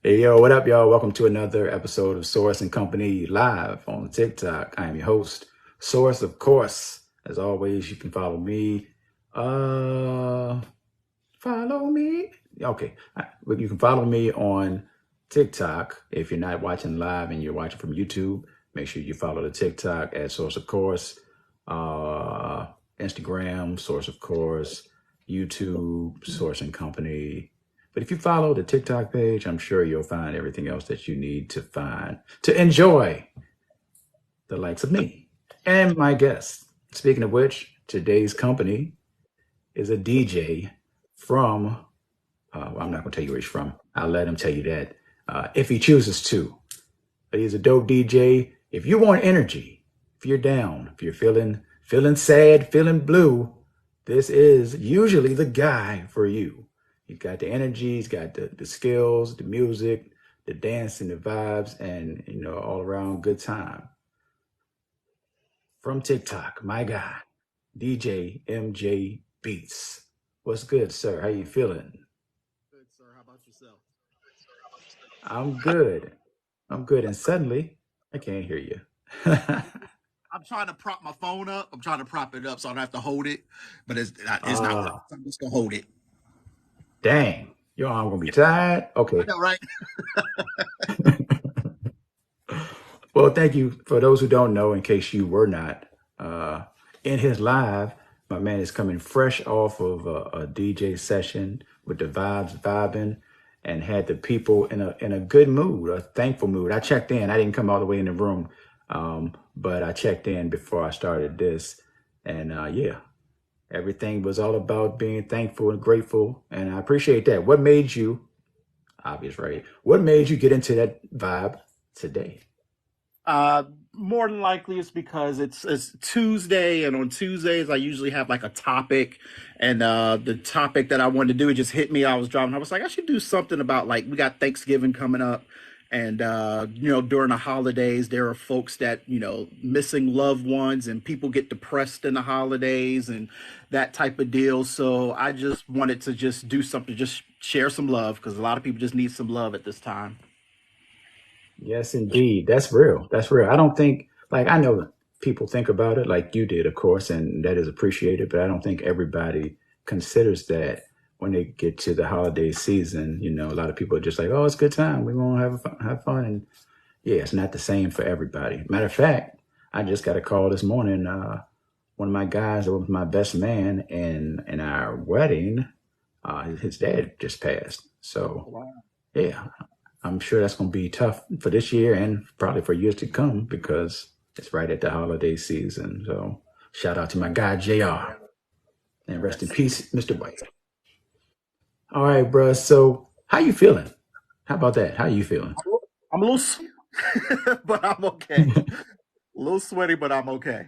Hey yo, what up, y'all? Welcome to another episode of Source and Company live on TikTok. I am your host, Source, of course. As always, you can follow me. Uh, Follow me. Okay, but you can follow me on TikTok if you're not watching live and you're watching from YouTube. Make sure you follow the TikTok at Source, of course. Uh, Instagram, Source, of course. YouTube, Source and Company. But if you follow the TikTok page, I'm sure you'll find everything else that you need to find to enjoy the likes of me and my guests. Speaking of which, today's company is a DJ from, well, I'm not going to tell you where he's from. I'll let him tell you that if he chooses to. But he's a dope DJ. If you want energy, if you're down, if you're feeling sad, feeling blue, this is usually the guy for you. He's got the energy, he's got the skills, the music, the dancing, the vibes, and all around good time. From TikTok, my guy, DJ EmJayBeats. What's good, sir? How you feeling? Good, sir. How about yourself? I'm good. I'm good. And suddenly, I can't hear you. I'm trying to prop my phone up. I'm trying to prop it up so I don't have to hold it, but it's not working. Ah, So I'm just gonna hold it. dang. Your arm gonna be tired. I Okay. know, right? Well, thank you. For those who don't know, in case you were not uh, in his live, my man is coming fresh off of a DJ session with the vibes vibing, and had the people in a good mood, a thankful mood. I checked in. I didn't come all the way in the room, but I checked in before I started this, and yeah, everything was all about being thankful and grateful, and I appreciate that. What made you, obvious, right? What made you get into that vibe today? Uh, More than likely it's because it's Tuesday, and on Tuesdays I usually have like a topic, and the topic that I wanted to do, it just hit me. I was driving. I was like, I should do something about, like, we got Thanksgiving coming up, and during the holidays there are folks that, missing loved ones, and people get depressed in the holidays and that type of deal. So I just wanted to just do something, just share some love, because a lot of people just need some love at this time. Yes, indeed. That's real. That's real. I don't think, like, I know that people think about it like you did, of course, and that is appreciated, but I don't think everybody considers that when they get to the holiday season. A lot of people are just like, oh, it's a good time. We're going to have fun. And yeah, it's not the same for everybody. Matter of fact, I just got a call this morning. One of my guys that was my best man in our wedding, his dad just passed. So yeah, I'm sure that's going to be tough for this year and probably for years to come because it's right at the holiday season. So shout out to my guy JR, and rest in Yes. peace, Mr. White. All right, bruh. So how you feeling? How about that? How you feeling? I'm a little, but I'm okay. A little sweaty, but I'm okay.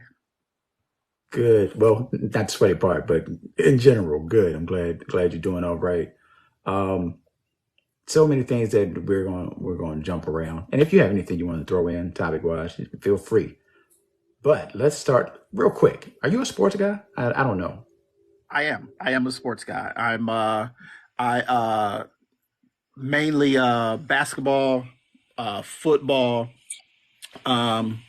Good. Well, not the sweaty part, but in general, good. I'm glad you're doing all right. Um, so many things that we're going to jump around. And if you have anything you want to throw in topic wise, feel free. But let's start real quick. Are you a sports guy? I don't know. I am. I am a sports guy. I mainly basketball, football, um,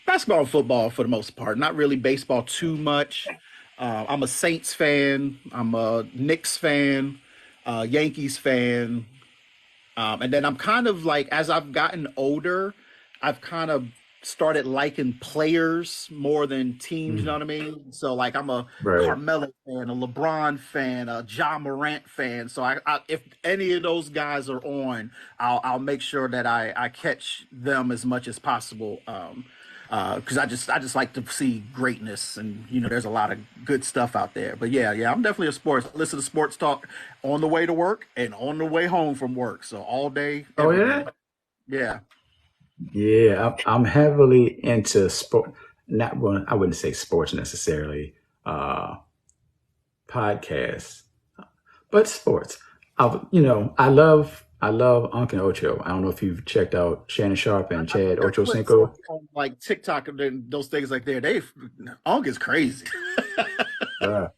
basketball and football for the most part. Not really baseball too much. I'm a Saints fan. I'm a Knicks fan, Yankees fan. And then I'm kind of like, as I've gotten older, I've kind of started liking players more than teams. You know Mm, what I mean? So, like, I'm a right. Carmelo fan, a LeBron fan, a John Morant fan. So if any of those guys are on, I'll make sure that I catch them as much as possible. Because I just like to see greatness, and there's a lot of good stuff out there. But yeah, yeah, I'm definitely a sports. Listen to sports talk on the way to work and on the way home from work. So all day, Oh every day. yeah. Yeah. Yeah, I'm heavily into sport. Not well, I wouldn't say sports necessarily. Uh, Podcasts, but sports. I love Uncle Ocho. I don't know if you've checked out Shannon Sharp I, and I see Chad their Ocho clips Cinco. on like TikTok and then those things like there. Ong is crazy. Bruh.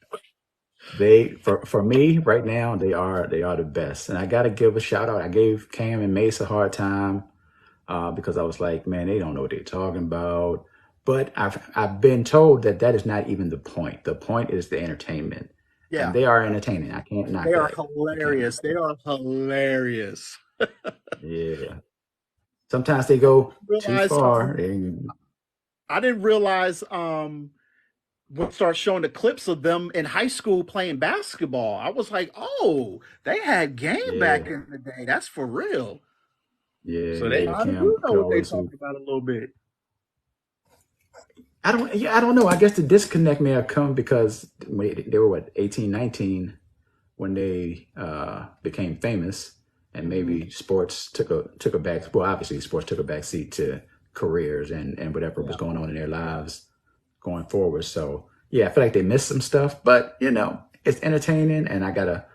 For me right now, they are the best. And I gotta give a shout out. I gave Cam and Mace a hard time because I was like, man, they don't know what they're talking about. But I've been told that that is not even the point. The point is the entertainment, and Yeah, they are entertaining. I can't they knock are that. I can't knock hilarious. They that. are hilarious. Yeah. Sometimes they go too Realize far. And I didn't realize when I start showing the clips of them in high school playing basketball. I was like, oh, they had game back yeah, in the day. That's for real. yeah, So they yeah. kind of Cam do know could what they always hoop. talking about a little bit. I don't. Yeah, I don't know. I guess the disconnect may have come because they were what 18, 19 when they became famous, and Hmm. maybe sports took a back. Well, obviously, sports took a back seat to careers and whatever was Yeah. going on in their lives going forward. So yeah, I feel like they missed some stuff, but it's entertaining, and I gotta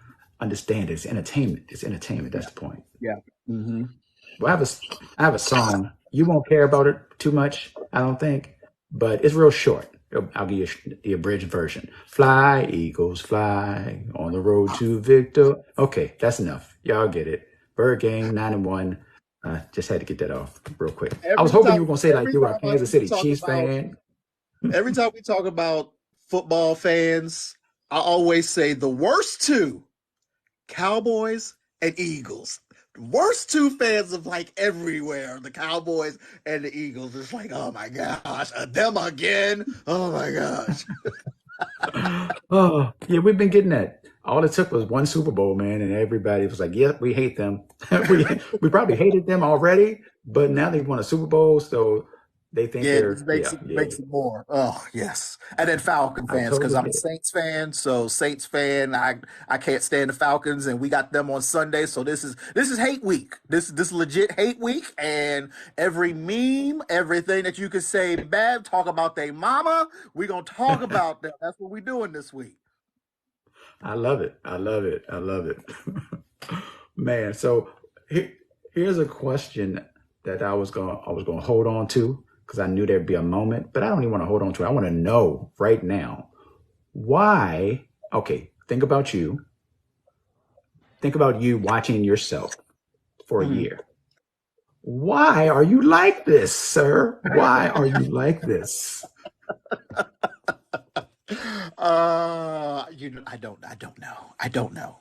understand it's entertainment. It's entertainment. That's Yeah. the point. Yeah. Hmm. Well, I have a song. You won't care about it too much, I don't think, but it's real short. I'll give you the abridged version. Fly, eagles, fly on the road to victor. Okay, that's enough. Y'all get it. Bird Gang, 9-1. Just had to get that off real quick. I was hoping you were gonna say like Every you were a time I Kansas City talk Chiefs about, fan. every time we talk about football fans, I always say the worst two, Cowboys and Eagles. Worst two fans of like everywhere, the Cowboys and the Eagles. It's like, oh my gosh, them again. Oh my gosh. Oh, yeah, we've been getting that. All it took was one Super Bowl, man, and everybody was like, "Yep, we hate them." We probably hated them already, but now they won a Super Bowl, so they think Yeah, this they're yeah. makes it more. Oh yes, and then Falcon I fans because totally I'm a get it. Saints fan. So Saints fan, I can't stand the Falcons, and we got them on Sunday. So this is hate week. This legit hate week, and every meme, everything that you could say bad, talk about they mama. We gonna talk about that. That's what we doing this week. I love it. I love it. I love it. Man, so he- here's a question that I was gonna hold on to because I knew there'd be a moment, but I don't even want to hold on to it. I want to know right now why. Okay, think about you. Think about you watching yourself for a Mhm. year. Why are you like this, sir? Why are you like this? I don't know.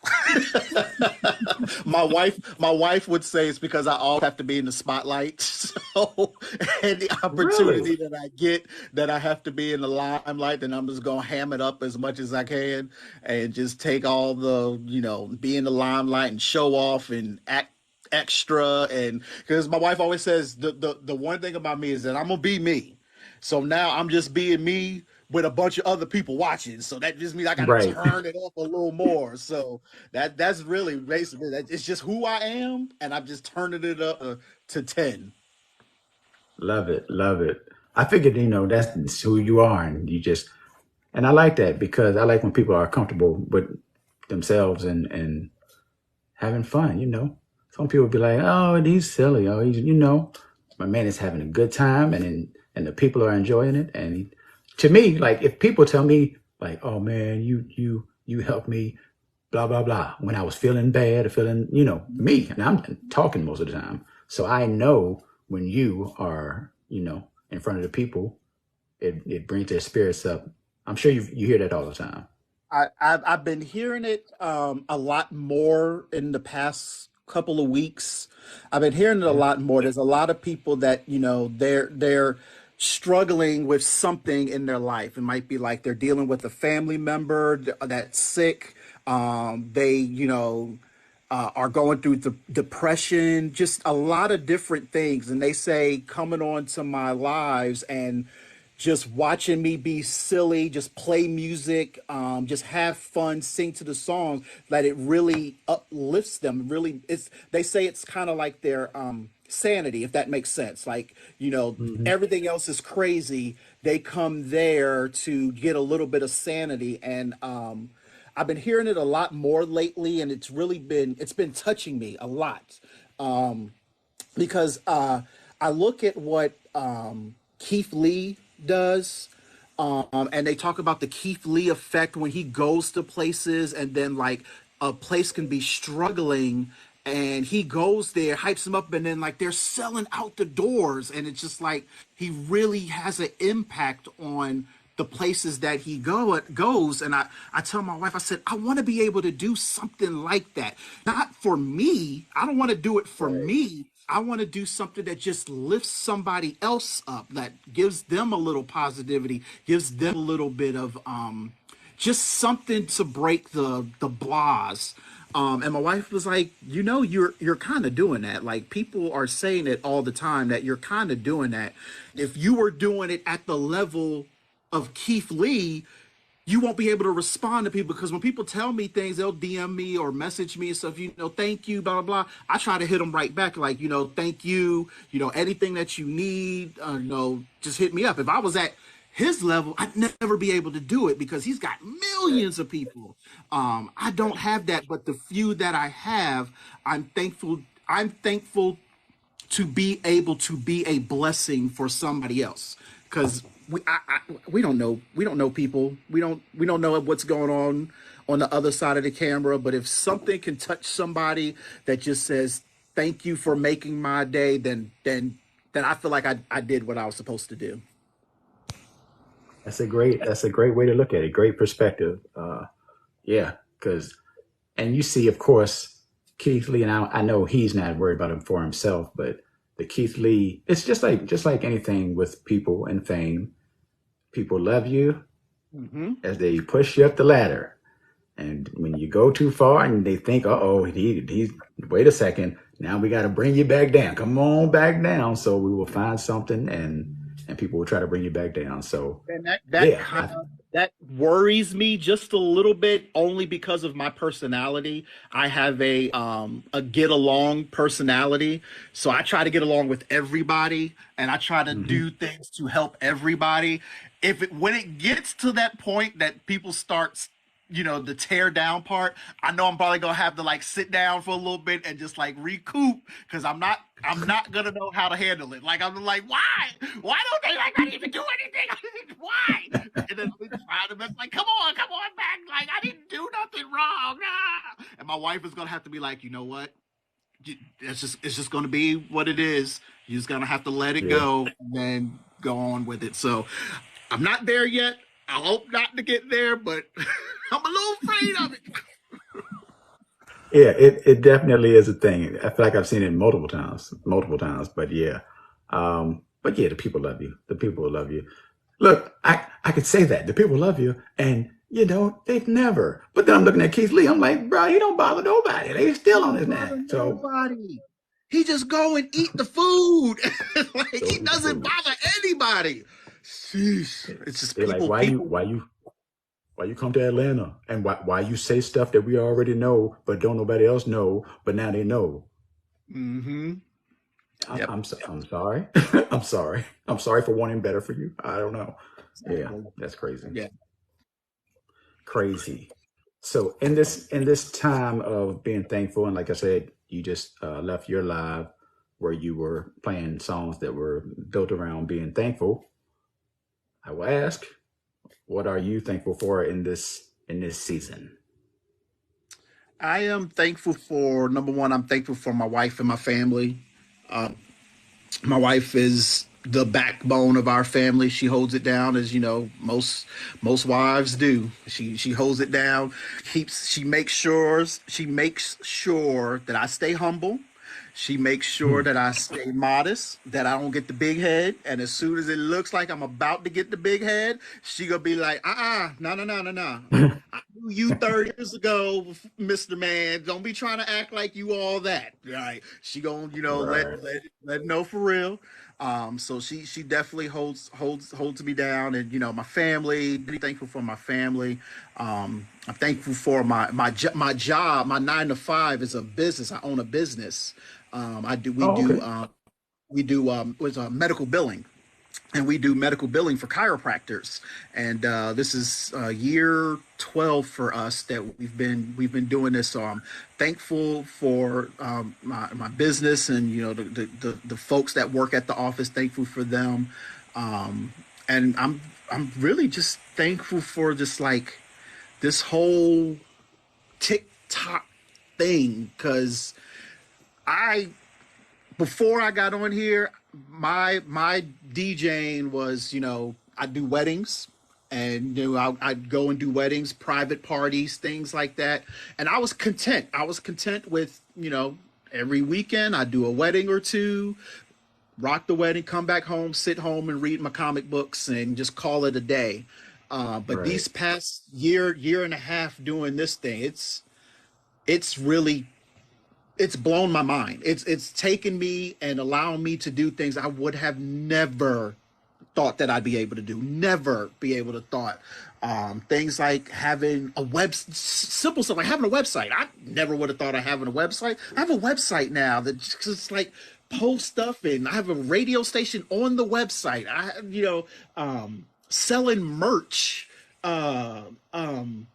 My wife would say it's because I always have to be in the spotlight. So any Really? opportunity that I get that I have to be in the limelight, then I'm just gonna ham it up as much as I can and just take all the, be in the limelight and show off and act extra. And because my wife always says the one thing about me is that I'm gonna be me. So now I'm just being me with a bunch of other people watching. So that just means I got to Right. turn it up a little more. So that's really basically that. It's just who I am, and I'm just turning it up to 10. Love it. Love it. I figured, that's who you are, and and I like that because I like when people are comfortable with themselves and having fun. Some people be like, "Oh, he's silly. Oh, my man is having a good time, and the people are enjoying it." And to me, like if people tell me, like, "Oh man, you helped me," blah blah blah, when I was feeling bad or feeling, me, and I'm talking most of the time, so I know when you are, in front of the people, it brings their spirits up. I'm sure you hear that all the time. I've been hearing it a lot more in the past couple of weeks. I've been hearing it a Yeah. lot more. There's a lot of people that they're struggling with something in their life. It might be like they're dealing with a family member that's sick. They are going through depression, just a lot of different things. And they say coming on to my lives and just watching me be silly, just play music, just have fun, sing to the songs, that it really uplifts them. Really, they say it's kind of like their sanity, if that makes sense. Like, Hmm. everything else is crazy. They come there to get a little bit of sanity. And I've been hearing it a lot more lately, and it's been touching me a lot. Because I look at what Keith Lee does. And they talk about the Keith Lee effect when he goes to places, and then like a place can be struggling, and he goes there, hypes them up, and then like they're selling out the doors, and it's just like he really has an impact on the places that he goes. And I tell my wife, I said, I want to be able to do something like that, not for me. I don't want to do it for Right. me. I want to do something that just lifts somebody else up, that gives them a little positivity, gives them a little bit of just something to break the blahs. And my wife was like, you're kind of doing that. Like, people are saying it all the time that you're kind of doing that. If you were doing it at the level of Keith Lee, you won't be able to respond to people, because when people tell me things, they'll DM me or message me and stuff, thank you, blah, blah, blah. I try to hit them right back, like, thank you, anything that you need, just hit me up. If I was at his level, I'd never be able to do it, because he's got millions of people. I don't have that, but the few that I have, I'm thankful. I'm thankful to be able to be a blessing for somebody else, because we don't know people, we don't know what's going on the other side of the camera. But if something can touch somebody that just says thank you for making my day, then I feel like I did what I was supposed to do. That's a great way to look at it. Great perspective. Yeah, because and you see, of course, Keith Lee, and I know he's not worried about him for himself, but the Keith Lee, it's just like anything with people and fame. People love you Hmm. as they push you up the ladder. And when you go too far and they think, oh, he's, wait a second, now we got to bring you back down. Come on back down. So we will find something, and people will try to bring you back down. So, And that yeah, kind of that worries me just a little bit, only because of my personality. I have a get along personality, so I try to get along with everybody, and I try to hmm do things to help everybody. If it When it gets to that point that people start, the tear down part, I know I'm probably gonna have to like sit down for a little bit and just like recoup, because I'm not gonna know how to handle it. Like, I'm like, why don't they like not even do anything? Why? And then we try to like, come on back. Like, I didn't do nothing wrong. Ah. And my wife is gonna have to be like, you know what? It's just gonna be what it is. You're just gonna have to let it yeah, go and then go on with it. So I'm not there yet. I hope not to get there, but I'm a little afraid of it. yeah, it definitely is a thing. I feel like I've seen it multiple times. But yeah, but yeah, the people love you. The people will love you. Look, I could say that the people love you, and they've never. But then I'm looking at Keith Lee. I'm like, bro, he don't bother nobody. They He still on don't his neck. bother So nobody. He just go and eat the food. Like, go he eat the doesn't food. bother anybody. Sheesh. It's just They're like, people, why you people. why you why you come to Atlanta, and why you say stuff that we already know, but don't nobody else know, but now they know. Mm-hmm. Yep. I'm sorry. I'm sorry for wanting better for you. I don't know. Yeah, Exactly. that's crazy. Yeah. Crazy. So in this time of being thankful, and like I said, you just left your live where you were playing songs that were built around being thankful. I will ask, what are you thankful for in this season? I am thankful for, number one, I'm thankful for my wife and my family. Uh, my wife is the backbone of our family. She holds it down, as most wives do. She holds it down. She makes sure that I stay humble. She makes sure Hmm. that I stay modest, that I don't get the big head. And as soon as it looks like I'm about to get the big head, she gonna be like, no, no, no, no, no. I knew you 30 years ago, Mr. Man. Don't be trying to act like you all that. Right. She gonna, Right. let it know for real. So she definitely holds me down, and my family. Be thankful for my family. I'm thankful for my job. My 9 to 5 is a business. I own a business. I do Oh, okay. we do was medical billing, and we do medical billing for chiropractors. And this is year 12 for us that we've been doing this. So I'm thankful for my business, and the folks that work at the office. Thankful for them. Um, and I'm really just thankful for just like this whole TikTok thing because I before I got on here, my DJing was, I do weddings, and I'd go and do weddings, private parties, things like that, and I was content. I was content with, every weekend I do a wedding or two, rock the wedding, come back home, sit home and read my comic books and just call it a day. But Right. these past year and a half doing this thing, it's really it's blown my mind. It's taken me and allowing me to do things I would have never thought that I'd be able to do. Never be able to thought. Things like having a simple stuff like having a website. I never would have thought of having a website. I have a website now that just like post stuff, and I have a radio station on the website. Selling merch. Uh, um,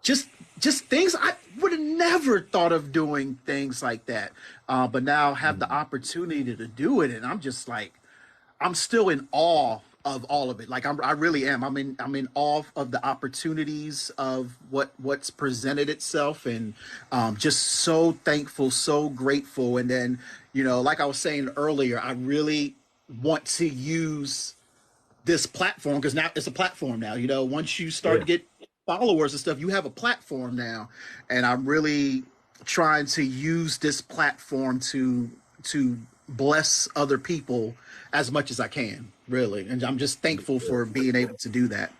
just just things I would have never thought of doing things like that. But now have the Mhm. opportunity to do it, and I'm just like I'm still in awe of all of it. Like I really am. I'm in awe of the opportunities of what's presented itself, and just so thankful, so grateful. And then like I was saying earlier, I really want to use this platform because now it's a platform now. Once you start to Yeah. get followers and stuff, you have a platform now, and I'm really trying to use this platform to bless other people as much as I can, really. And I'm just thankful Understood. for being able to do that.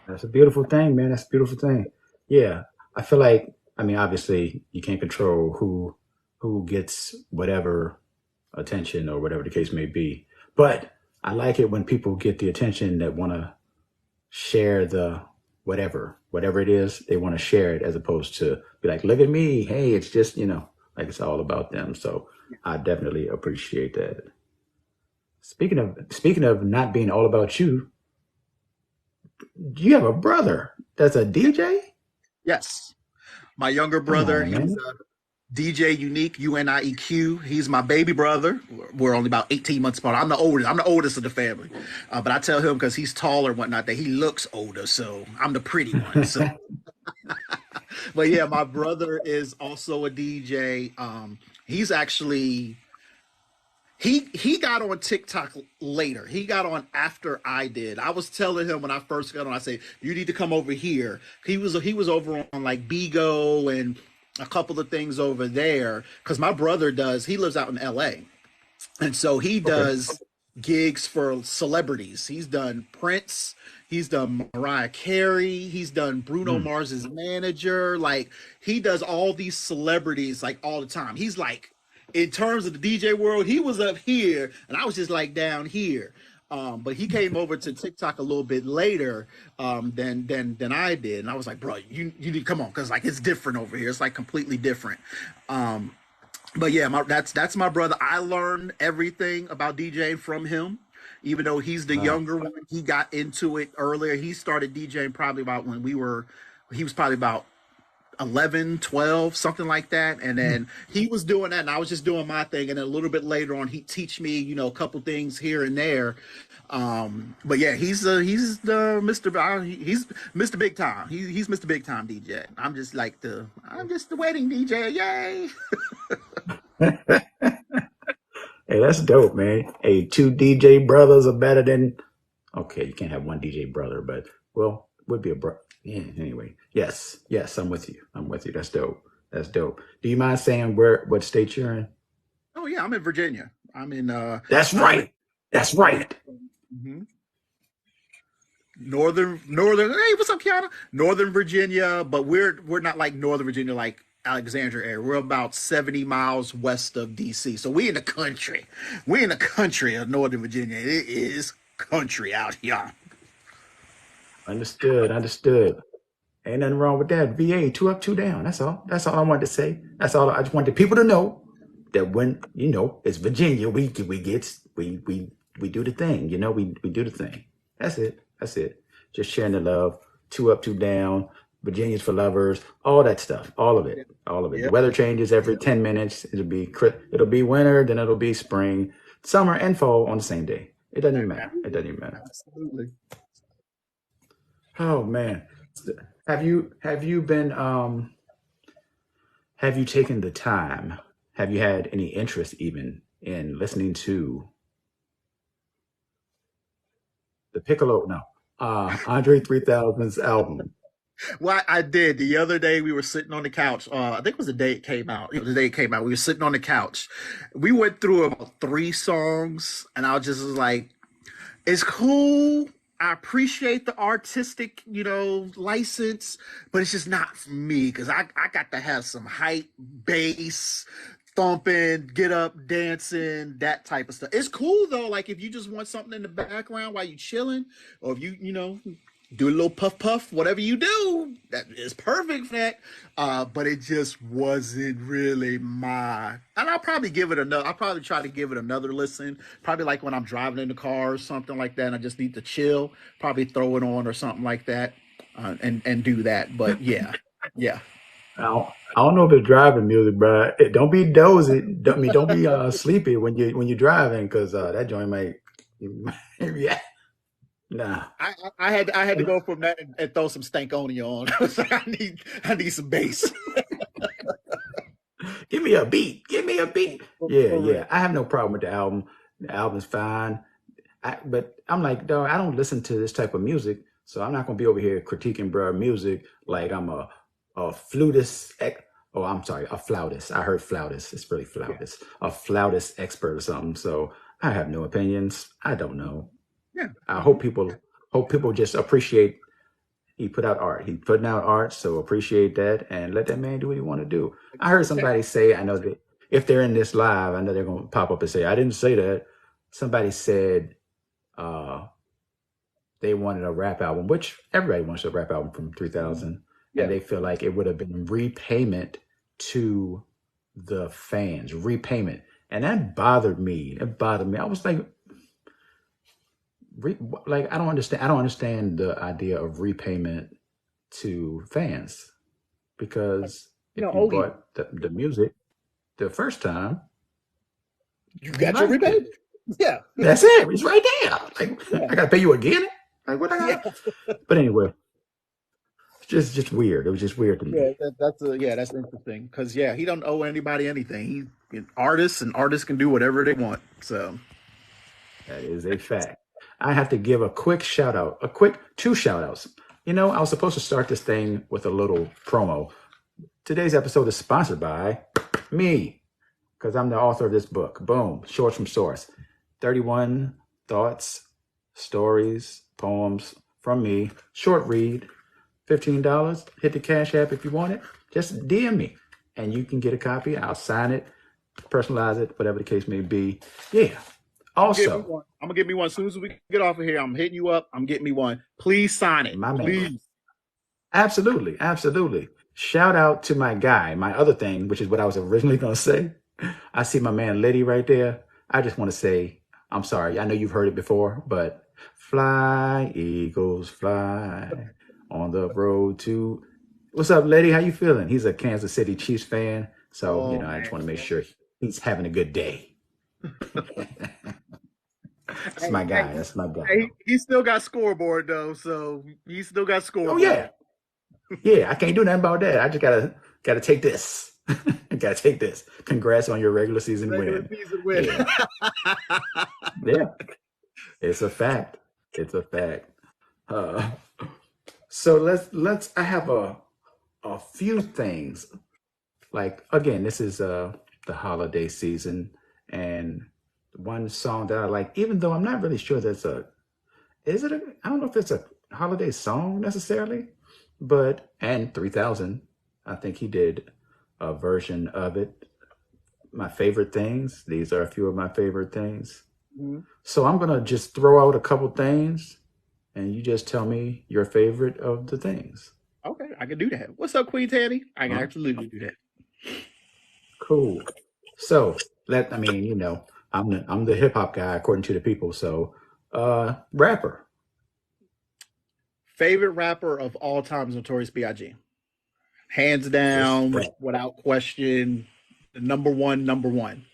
That's a beautiful thing, man. That's a beautiful thing. Yeah. I feel like, I mean, obviously you can't control who gets whatever attention or whatever the case may be. But I like it when people get the attention that want to share the whatever it is, they want to share it as opposed to be like, look at me. Hey, it's just, like it's all about them. So I definitely appreciate that. Speaking of not being all about you, you have a brother that's a Yeah. DJ? Yes. My younger Come brother, on, he's man. DJ Unique, UNIEQ. He's my baby brother. We're only about 18 months apart. I'm the oldest. I'm the oldest of the family. But I tell him because he's taller and whatnot that he looks older. So I'm the pretty one. So, but yeah, my brother is also a DJ. He's actually he got on TikTok later. He got on after I did. I was telling him when I first got on, I said, you need to come over here. He was over on like Bigo and a couple of things over there. Cause my brother he lives out in LA. And so he Okay. does gigs for celebrities. He's done Prince, he's done Mariah Carey, he's done Bruno Mm. Mars's manager. Like he does all these celebrities like all the time. He's like, in terms of the DJ world, he was up here and I was just like down here. But he came over to TikTok a little bit later than I did, and I was like, "Bro, you need to come on, cause like it's different over here. It's like completely different." Um, but yeah, that's my brother. I learned everything about DJing from him. Even though he's the Wow. younger one, he got into it earlier. He started DJing probably about when he was probably about 11, 12, something like that. And Mm. then he was doing that, and I was just doing my thing. And then a little bit later on, he'd teach me, a couple things here and there. But yeah, he's the Mr. He's Mr. Big Time. He's Mr. Big Time DJ. I'm just the wedding DJ. Yay! Hey, that's dope, man. Hey, two DJ brothers are better than. Okay, you can't have one DJ brother, but well, would be a bro. Yeah. Anyway, yes, yes, I'm with you. I'm with you. That's dope. That's dope. Do you mind saying what state you're in? Oh yeah, I'm in Virginia. I'm in That's I'm in right. That's yeah. right. Mhm. Northern. Hey, what's up, Kiana? Northern Virginia, but we're not like Northern Virginia, like Alexandria area. We're about 70 miles west of DC. So we in the country. We in the country of Northern Virginia. It is country out here. Understood. Understood. Ain't nothing wrong with that. VA, two up, two down. That's all. That's all I wanted to say. That's all. I just wanted people to know that when it's Virginia, we do the thing. We do the thing. That's it. That's it. Just sharing the love. Two up, two down. Virginia's for lovers. All that stuff. All of it. All of it. The Yep. weather changes every 10 minutes. It'll be winter, then it'll be spring, summer, and fall on the same day. It doesn't even matter. It doesn't even matter. Absolutely. Oh man. Have you been have you taken the time? Have you had any interest even in listening to the Piccolo? No. Andre 3000's album. Well, I did. The other day we were sitting on the couch. I think it was the day it came out. It was the day it came out. We were sitting on the couch. We went through about three songs, and I was just was like, it's cool. I appreciate the artistic, license, but it's just not for me because I got to have some hype, bass, thumping, get up, dancing, that type of stuff. It's cool though. Like if you just want something in the background while you chilling, or if you do a little puff puff, whatever you do, that is perfect for that. But it just wasn't really my. And I'll probably give it another. I'll probably try to give it another listen. Probably like when I'm driving in the car or something like that, and I just need to chill. Probably throw it on or something like that, and do that. But yeah, yeah. I don't know if it's driving music, but don't be dozy. Don't be sleepy when you're driving, because that joint might. Yeah, nah. I had to go from that and throw some Stankonia on. I was like, I need some bass. Give me a beat. Give me a beat. Yeah, For real. yeah. I have no problem with the album. The album's fine. But I'm like, dog, I don't listen to this type of music, so I'm not gonna be over here critiquing bro music like I'm a flutist. Oh, I'm sorry, a flautist. I heard flautist. It's really Yeah, flautist. A flautist expert or something. So I have no opinions. I don't know. yeah. I hope people just appreciate he put out art. He putting out art, so appreciate that and let that man do what he want to do. I heard Exactly. somebody say, I know that if they're in this live, I know they're gonna pop up and say, I didn't say that. Somebody said uh they wanted a rap album, which everybody wants a rap album from Mhm. 3000, and Yeah. they feel like it would have been repayment to the fans, repayment. And that bothered me. It bothered me. I was like, re, like I don't understand. I don't understand the idea of repayment to fans, because if you Ogie, bought the music the first time, you you got your liked rebate. it. Yeah, That's it. It's right there. Like yeah, I gotta pay you again. Like what I yeah, got? But anyway, it's just weird. It was just weird to yeah. me. That's interesting because he don't owe anybody anything. He's an artist, and artists can do whatever they want. So That is a fact. I have to give a quick shout out, a quick two shout outs. I was supposed to start this thing with a little promo. Today's episode is sponsored by me, because I'm the author of this book. Boom, short from source. 31 thoughts, stories, poems from me. Short read, $15. Hit the Cash App if you want it. Just DM me and you can get a copy. I'll sign it, personalize it, whatever the case may be. Yeah. I'm gonna get me Also, one. I'm gonna get me one as soon as we get off of here. I'm hitting you up. I'm getting me one. Please sign it, my man. please. Absolutely. Absolutely. Shout out to my guy, my other thing, which is what I was originally going to say. I see my man Liddy right there. I just want to say, I'm sorry. I know you've heard it before, but fly, Eagles, fly on the road to. What's up, Liddy? How you feeling? He's a Kansas City Chiefs fan. So, Oh I man, just want to make sure he's having a good day. That's hey, my hey, guy. That's my guy. he still got scoreboard though, so he still got Oh, scoreboard. yeah. Yeah, I can't do nothing about that. I just gotta take this. Gotta take this. Congrats on your regular season Regular win. season win. Yeah, yeah, it's a fact. It's a fact. Uh, so let's. I have a few things. Like again, this is the holiday season, and one song that I like, even though I'm not really sure that's a is it a I don't know if it's a holiday song necessarily, but and 3000, I think he did a version of it. My favorite things. These are a few of my favorite things. Mhm. So I'm gonna just throw out a couple things, and you just tell me your favorite of the things. Okay, I can do that. What's up, Queen Tanny? I can Huh? absolutely do that. Cool. So I mean, I'm the hip hop guy according to the people. So, rapper. Favorite rapper of all time is Notorious B.I.G. Hands down, Respect. without question, the number one, number one.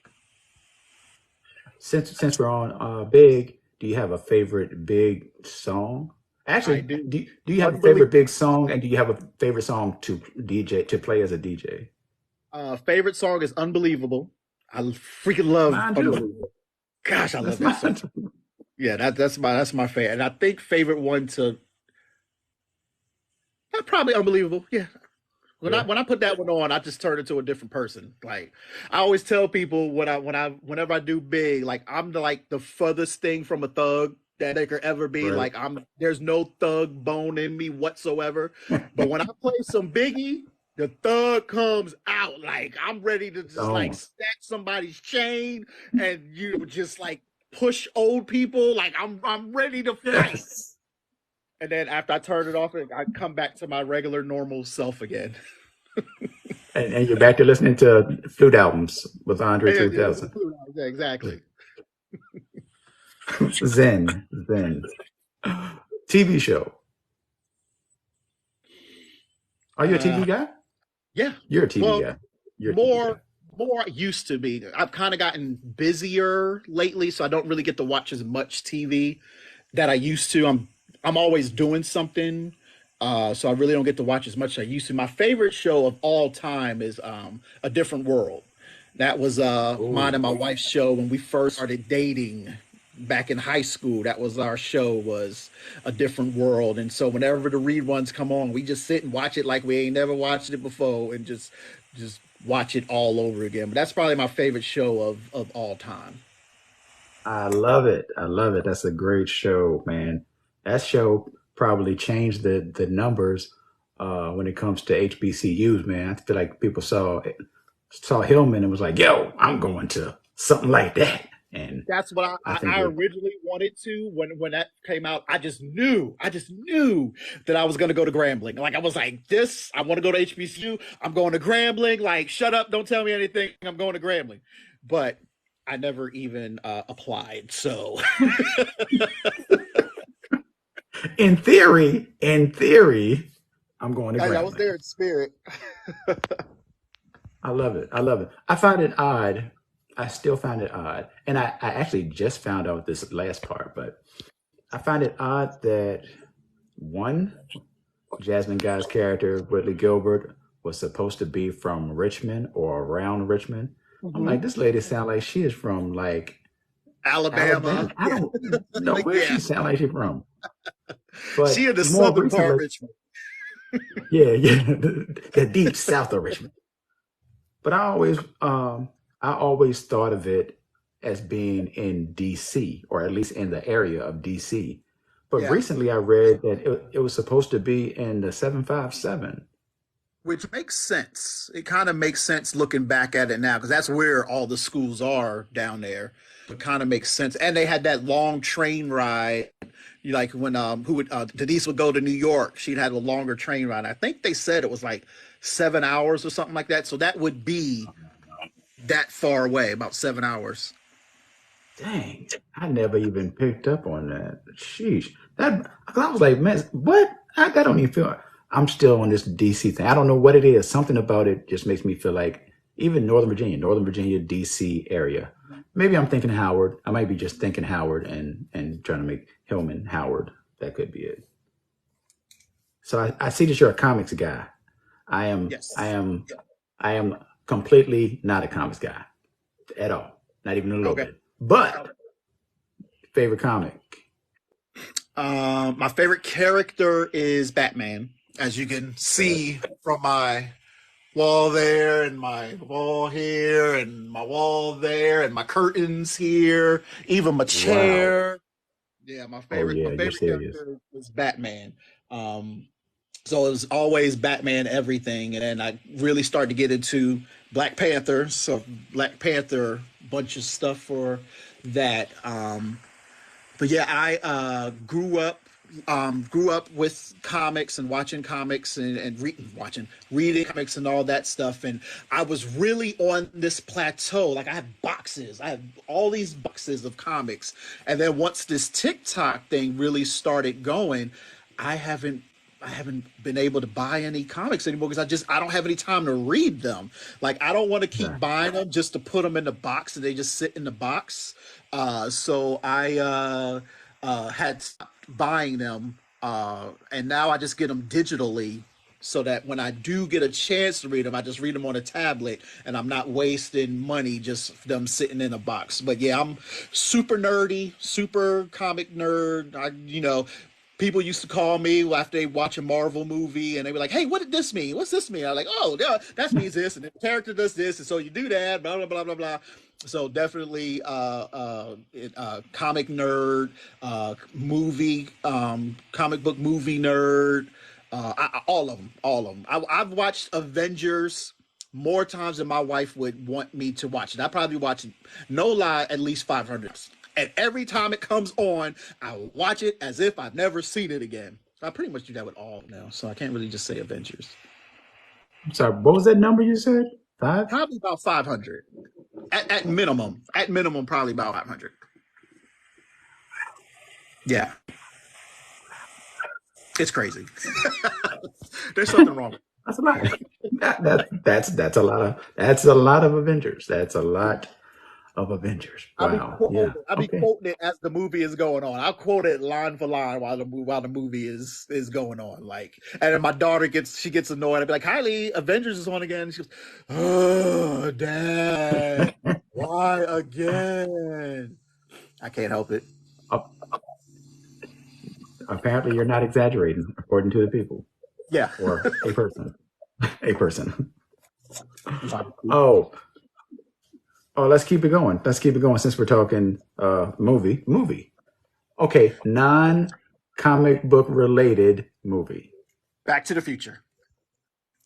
Since we're on big. do you have a favorite big song? I Actually, do. do you have a favorite Unbelievable. big song, and do you have a favorite song to DJ to play as a DJ? Favorite song is Unbelievable. I freaking love Mine too. Unbelievable. Gosh, I love That's that song. mine too. Yeah, that's my favorite. And I think favorite one to probably Unbelievable. Yeah. Yeah, When I put that one on, I just turn into a different person. Like I always tell people whenever I do big, like I'm the furthest thing from a thug that there could ever be. right. Like there's no thug bone in me whatsoever. But when I play some Biggie, the thug comes out. Like I'm ready to It's just like on. snatch somebody's chain and just like push old people. Like I'm ready to fight. Yes. And then after I turn it off, I come back to my regular normal self again. And you're back to listening to flute albums with Andre Yeah, 3000. yeah, exactly. Zen. TV show. Are you a Uh, TV guy? yeah. You're a TV Well, guy. You're a TV guy. more more used to be. I've kind of gotten busier lately, so I don't really get to watch as much TV that I used to. I'm always doing something, so I really don't get to watch as much as I used to. My favorite show of all time is A Different World. That was mine Oh, and my wife's show when we first started dating back in high school. That was our show, was A Different World. And so whenever the reruns come on, we just sit and watch it like we ain't never watched it before and just watch it all over again. But that's probably my favorite show of all time. I love it. I love it. That's a great show, man. That show probably changed the numbers when it comes to HBCUs, man. I feel like people saw Hillman and was like, "Yo, I'm going to something like that." And That's what I think I it, originally wanted to when that came out. I just knew that I was going to go to Grambling. Like I was like, this, I want to go to HBCU. I'm going to Grambling. Like, shut up, don't tell me anything. I'm going to Grambling. But I never even applied. So in theory, I'm going to I was Grambling. there in spirit. I love it. I love it. I find it odd. I still find it odd. And I actually just found out this last part, but I find it odd that one, Jasmine Guy's character, Whitley Gilbert, was supposed to be from Richmond or around Richmond. I'm like, Mhm. this lady sounds like she is from like Alabama. Alabama. I don't know where Yeah. she sounds like she's from. She But in the more southern part, recently, Richmond. yeah, the deep south of Richmond. But I always thought of it as being in DC, or at least in the area of DC. But Yeah. recently I read that it was supposed to be in the 757. Which makes sense. It kind of makes sense looking back at it now because that's where all the schools are down there. It kind of makes sense. And they had that long train ride. Like when who would Denise would go to New York, she'd had a longer train ride. I think they said it was like 7 hours or something like that. So that would be that far away, about 7 hours. Dang, I never even picked up on that. Sheesh. That, 'cause I was like, man, what? I don't even feel. I'm still on this DC thing. I don't know what it is. Something about it just makes me feel like even Northern Virginia, DC area. Maybe I'm thinking Howard. I might be just thinking Howard and trying to make Hillman Howard. That could be it. So I see that you're a comics guy. I am. I Yes. am. I am completely not a comics guy at all. Not even a little Okay. bit. But favorite comic. My favorite character is Batman, as you can see from my wall there, and my wall here, and my wall there, and my curtains here, even my Wow. chair. Yeah, Oh my yeah, you're favorite serious. character is Batman. Um, so it was always Batman everything, and then I really started to get into Black Panther. So Black Panther, bunch of stuff for that. But yeah, I grew up with comics and watching comics reading comics and all that stuff. And I was really on this plateau. Like I have all these boxes of comics. And then once this TikTok thing really started going, I haven't I haven't been able to buy any comics anymore because I don't have any time to read them. Like I don't want to keep Right. buying them just to put them in the box and they just sit in the box. So I had stopped buying them, and now I just get them digitally. So that when I do get a chance to read them, I just read them on a tablet, and I'm not wasting money just them sitting in a box. But yeah, I'm super nerdy, super comic nerd. People used to call me after they watch a Marvel movie and they were like, "Hey, what did this mean? What's this mean?" I'm like, "Oh, yeah, that means this, and the character does this, and so you do that." Blah blah blah blah blah. So definitely, comic nerd, comic book movie nerd. All of them, all of them. I've watched Avengers more times than my wife would want me to watch it. I probably watch it, no lie, at least 500. And every time it comes on, I watch it as if I've never seen it again. I pretty much do that with all now, so I can't really just say Avengers. I'm sorry. What was that number you said? 5? Probably about 500 at minimum. At minimum, probably about 500. Yeah, it's crazy. There's something wrong with it. That's a lot. That's a lot of Avengers. That's a lot of Avengers. Wow. Yeah. I'll be Okay. quoting it as the movie is going on. I'll quote it line for line while the movie is going on. Like, and then my daughter gets annoyed. I'll be like, "Kylie, Avengers is on again." She goes, "Oh, Dad, why again?" I can't help it. Apparently, you're not exaggerating, according to the people Yeah. or a person. A person. Oh, oh, let's keep it going. Let's keep it going since we're talking movie. Okay, non-comic book related movie. Back to the Future.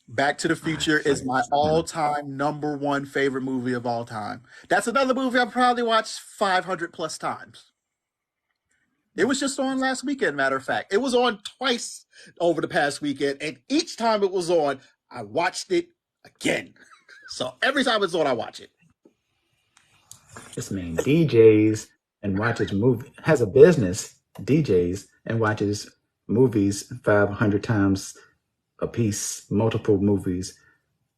Back to the All right, Future so is my all-time number one favorite movie of all time. That's another movie I've probably watched 500 plus times. It was just on last weekend, matter of fact. It was on twice over the past weekend, and each time it was on, I watched it again. So every time it's on, I watch it. this man DJs and watches movie has a business, DJs and watches movies 500 times a piece, multiple movies.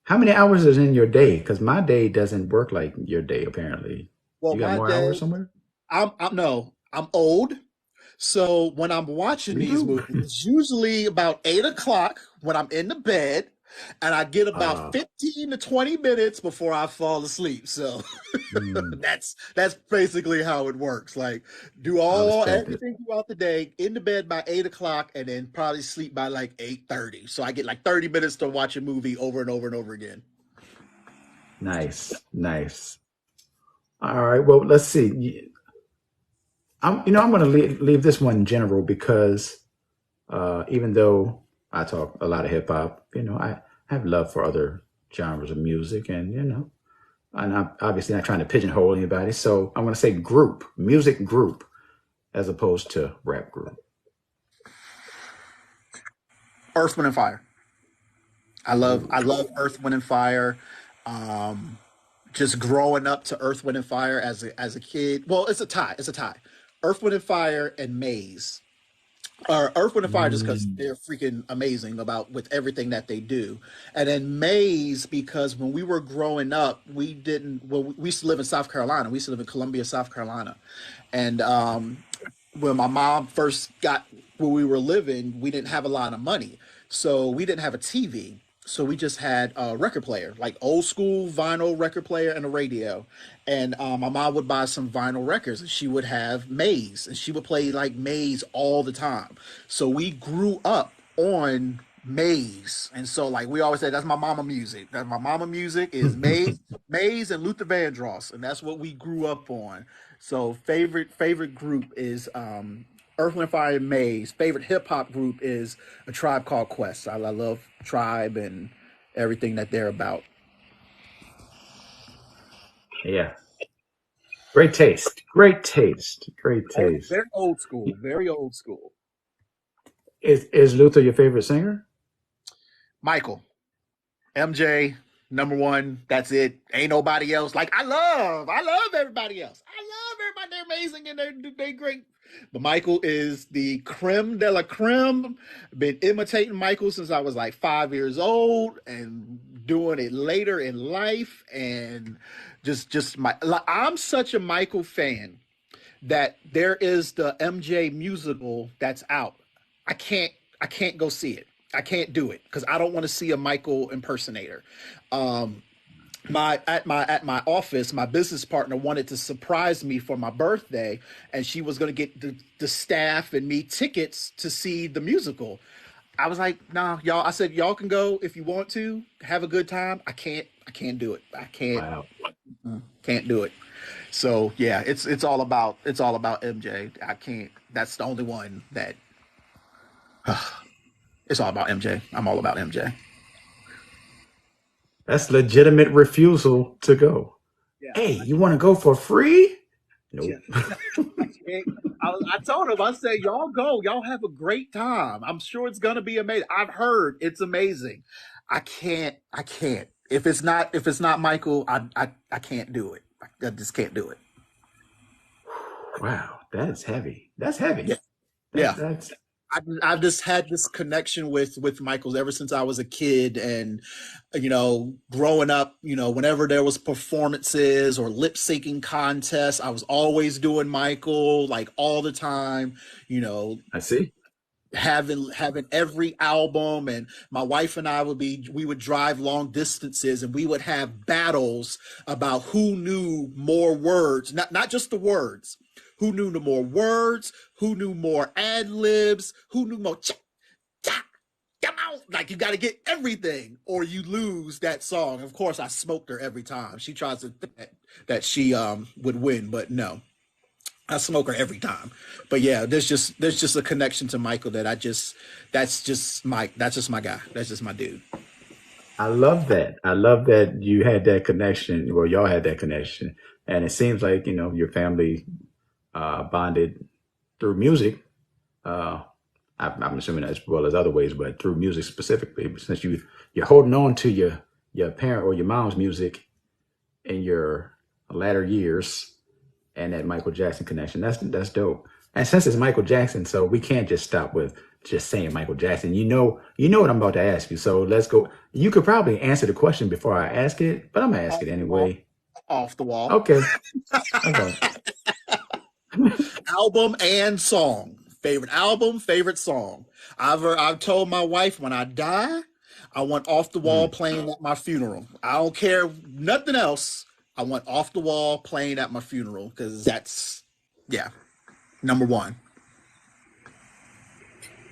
How many hours is in your day? Because my day doesn't work like your day. Apparently, Well, you got my more day, hours somewhere. I'm no, I'm old. So when I'm watching You these do. movies, it's usually about 8 o'clock when I'm in the bed, and I get about uh, 15 to 20 minutes before I fall asleep. So mm, that's basically how it works. Like do I all respect it. everything throughout the day, in the bed by 8 o'clock, and then probably sleep by like 8:30. So I get like 30 minutes to watch a movie over and over and over again. Nice, nice. All right. Well, let's see. I'm going to leave this one general because even though I talk a lot of hip hop, I have love for other genres of music, and and I'm obviously not trying to pigeonhole anybody. So I'm going to say music group, as opposed to rap group. Earth, Wind, and Fire. I love Earth, Wind, and Fire. Um, just growing up to Earth, Wind, and Fire as a kid. Well, it's a tie. It's a tie. Earth, Wind, and Fire and Maze. Or Earth, Wind, and Fire just because Mm. they're freaking amazing about with everything that they do, and then Maze because when we were growing up, we didn't. Well, we used to live in South Carolina. We used to live in Columbia, South Carolina, and when my mom first got where we were living, we didn't have a lot of money. So we didn't have a TV. So we just had a record player, like old school vinyl record player and a radio. And my mom would buy some vinyl records and she would have Maze and she would play like Maze all the time. So we grew up on Maze. And so like we always say, that's my mama music. That's my mama music is Maze and Luther Vandross. And that's what we grew up on. So favorite group is Earth, Wind, Fire, and Maze. Favorite hip hop group is A Tribe Called Quest. I love Tribe and everything that they're about. Yeah, great taste. Great taste. Great taste. Very old school. Very old school. Is Luther your favorite singer? Michael, MJ. Number one, that's it. Ain't nobody else. Like I love everybody else. I love everybody. They're amazing and they're great. But Michael is the creme de la creme. Been imitating Michael since I was like 5 years old and doing it later in life. And just my, like, I'm such a Michael fan that there is the MJ musical that's out. I can't I can't go see it. I can't do it because I don't want to see a Michael impersonator. Um, my office, my business partner wanted to surprise me for my birthday, and she was going to get the staff and me tickets to see the musical. I was like, nah, y'all. I said, y'all can go if you want to have a good time. I can't do it. I Wow. can't do it. So yeah, it's all about MJ. I can't. That's the only one that it's all about MJ. I'm all about MJ. That's legitimate refusal to go. Yeah, Hey, you want to go for free? yeah. Nope. I told him, I said, y'all go, y'all have a great time. I'm sure it's gonna be amazing. I've heard it's amazing. I can't. If it's not Michael, I can't do it. I just can't do it. Wow, that's heavy. That's Yeah, heavy. yeah. That's I've just had this connection with Michaels ever since I was a kid, and growing up, whenever there was performances or lip syncing contests, I was always doing Michael like all the time. You know, I see. having every album, and my wife and I we would drive long distances and we would have battles about who knew more words, not just the words, who knew the more words, who knew more ad libs, who knew more come out. Like you got to get everything or you lose that song. Of course I smoked her every time. She tries to think that she would win, but no, I smoke her every time. But yeah, there's just a connection to Michael that I just that's just my guy. That's just my dude. I love that. I love that you had that connection. Well, y'all had that connection, and it seems like your family bonded through music. Uh, I'm assuming as well as other ways, but through music specifically. Since you're holding on to your parent or your mom's music in your latter years, and that Michael Jackson connection. That's dope. And since it's Michael Jackson, so we can't just stop with just saying Michael Jackson. You know what I'm about to ask you. So let's go. You could probably answer the question before I ask it, but I'm gonna ask Off it the wall. anyway. Off the wall. Okay. Okay. Album and song. Favorite album, favorite song. I've told my wife when I die, I want Off the Wall Mm, playing at my funeral. I don't care nothing else. I want Off the Wall playing at my funeral because that's yeah, number one.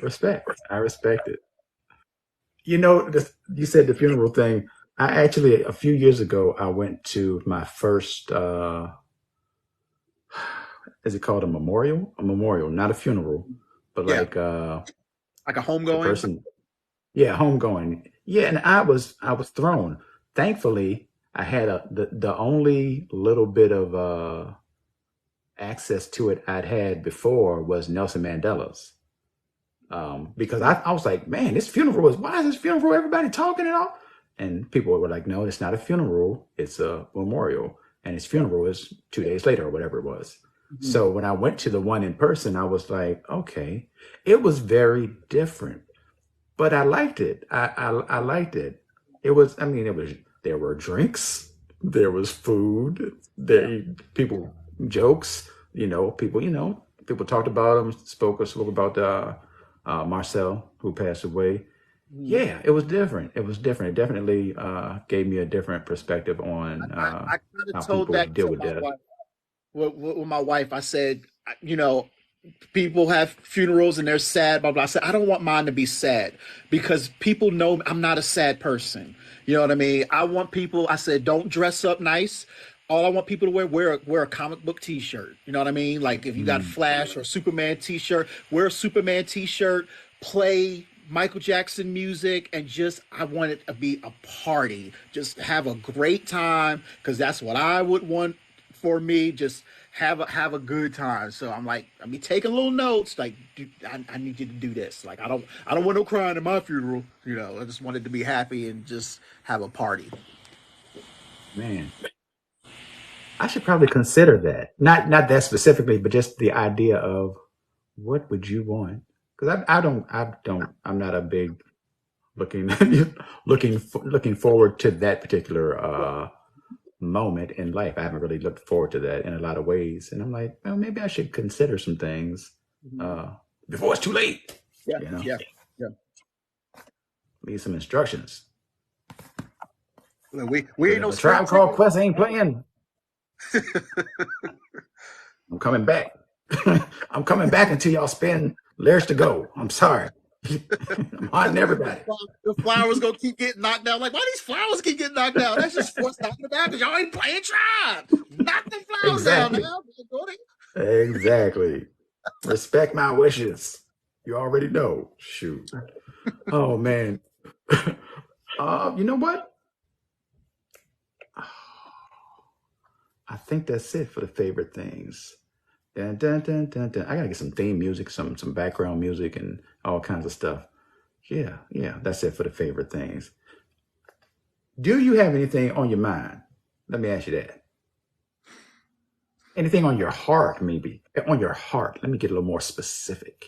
respect. I respect it. You said the funeral thing. I actually a few years ago I went to my first is it called a memorial? A memorial, not a funeral, but Yeah, like like a the homegoing. person, yeah, homegoing. Yeah, and I was thrown. Thankfully, I had the only little bit of access to it I'd had before was Nelson Mandela's. Because I was like, man, this funeral is why is this funeral everybody talking and all? And people were like, no, it's not a funeral, it's a memorial. And his funeral is 2 days later or whatever it was. Mhm. So when I went to the one in person, I was like, okay, it was very different, but I liked it. I liked it. It was, I mean, it was, there were drinks, there was food, Yeah. there people jokes, people talked about him, spoke about Marcel who passed away. Mhm. Yeah, it was different. It was different. It definitely gave me a different perspective on I kind of how told people that deal to with my death. wife. With my wife, I said, people have funerals and they're sad, blah blah. I said, I don't want mine to be sad because people know I'm not a sad person. You know what I mean? I want people. I said, don't dress up nice. All I want people to wear a comic book T-shirt. You know what I mean? Like if you got Mm. Flash or Superman T-shirt, wear a Superman T-shirt. Play Michael Jackson music and just I want it to be a party. Just have a great time because that's what I would want for me. Just have a good time. So I'm like, I be taking little notes. Like, I need you to do this. Like, I don't want no crying at my funeral. I just wanted to be happy and just have a party. Man, I should probably consider that. Not that specifically, but just the idea of what would you want? Because I'm not a big looking looking forward to that particular moment in life. I haven't really looked forward to that in a lot of ways, and I'm like, well, maybe I should consider some things Mhm. uh, before it's too late. Yeah, You know, yeah, yeah. need some instructions. Well, we ain't If no a spring Tribe Called chicken. Quest ain't playing, I'm coming back. I'm coming back until y'all spend lyrics to go. I'm sorry. I'm haunting The, everybody. the flowers gonna keep getting knocked down. Like, why these flowers keep getting knocked down? That's just forced knocking it down because y'all ain't playing Tribe. Knock the flowers down Exactly. now. Exactly. Respect my wishes. You already know. Shoot. Oh man. You know what? I think that's it for the favorite things. Dun, dun, dun, dun, dun. I gotta get some theme music, some background music, and all kinds of stuff. Yeah, yeah, that's it for the favorite things. Do you have anything on your mind? Let me ask you that. Anything on your heart, maybe? On your heart. Let me get a little more specific.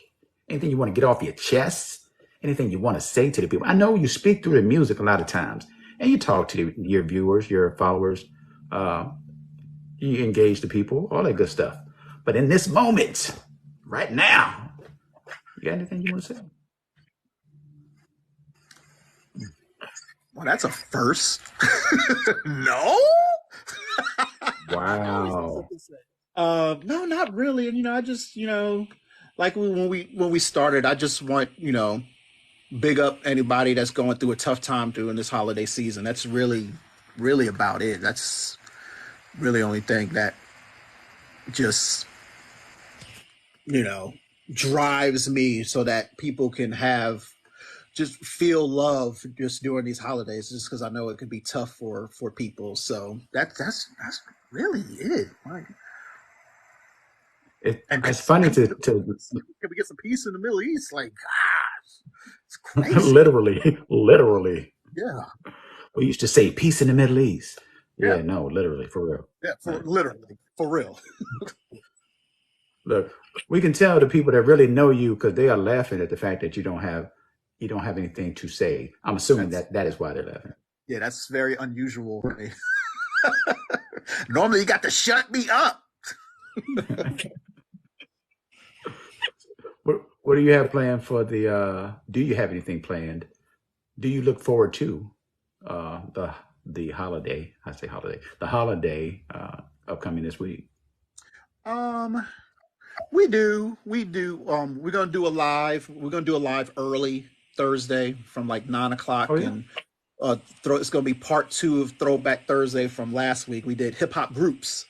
Anything you want to get off your chest? Anything you want to say to the people? I know you speak through the music a lot of times, and you talk to your viewers, your followers. Uh, you engage the people, all that good stuff. But in this moment, right now, you got anything you want to say? Well, that's a first. No. I always have Wow. something to say. No, not really. And I just, like when we started, I just want, big up anybody that's going through a tough time during this holiday season. That's really, really about it. That's really the only thing that just, you know, drives me so that people can have just feel love just during these holidays, just because I know it can be tough for people. So that's really it. Like, and It's some funny peace. to Can we get some peace in the Middle East? Like, gosh, it's crazy. literally. Yeah, We used to say peace in the Middle East. yeah, Yeah, no, literally, for real. yeah. For Right. literally, for real. Look, we can tell the people that really know you because they are laughing at the fact that you don't have anything to say. I'm assuming That's that that is why they're laughing. yeah. That's very unusual for me. Normally, you got to shut me up. What do you have planned for the? Do you have anything planned? Do you look forward to the holiday? I say holiday. The holiday upcoming this week. Um, we do. We're gonna do a live. We're gonna do a live early Thursday from like nine Oh o'clock, yeah. and it's going to be part two of Throwback Thursday from last week. We did hip hop groups.